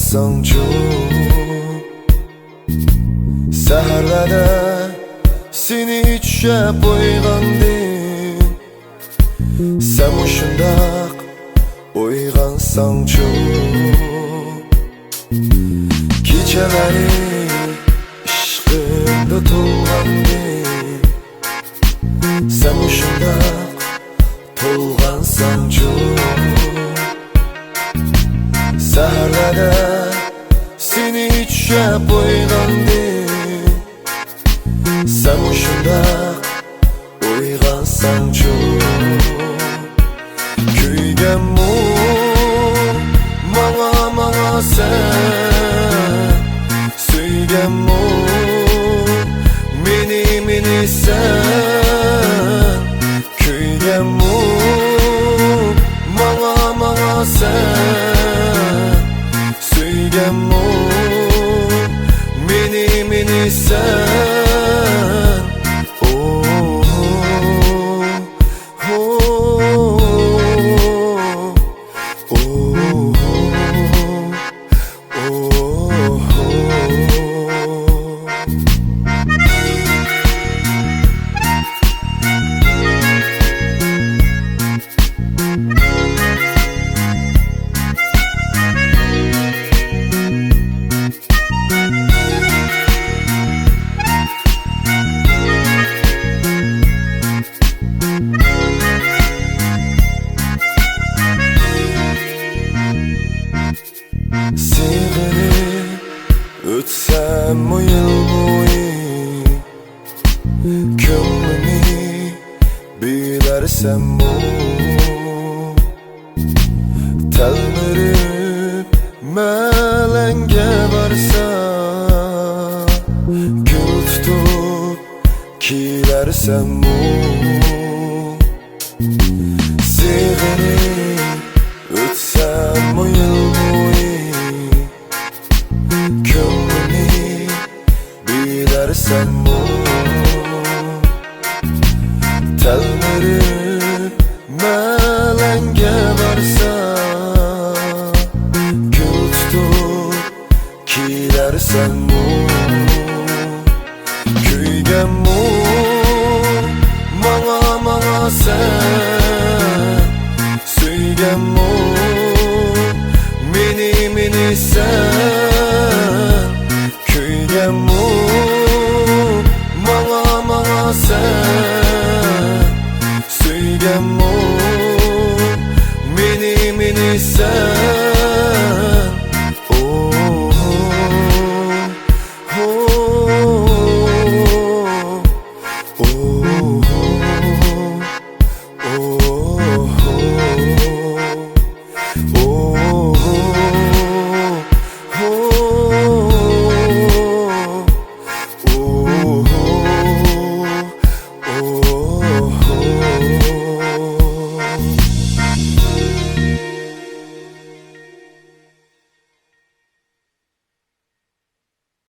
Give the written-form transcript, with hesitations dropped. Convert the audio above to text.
uyg'onsangchu saharlarda seni ichab uyg'ondim. Sen mushundaq uyg'onsangchu kechalari ishqimda to'lg'andim. Sen mushundaq to'lg'ansangchu saharlarda seni ichab uyg'ondim. Sen mushundaq uyg'onsangchu kuyganmu manga sen, suyganmu meni sen. Kuyganmu manga sen, suyganmu meni sen. Oh, oh, oh, oh, Sevgili ötsem o yıl boyu, gönlümü bilersem o telmirip melenge varsa, gül tutup kilersem o sevgili ötsem o yıl boyu, gönlümü bilersem o tel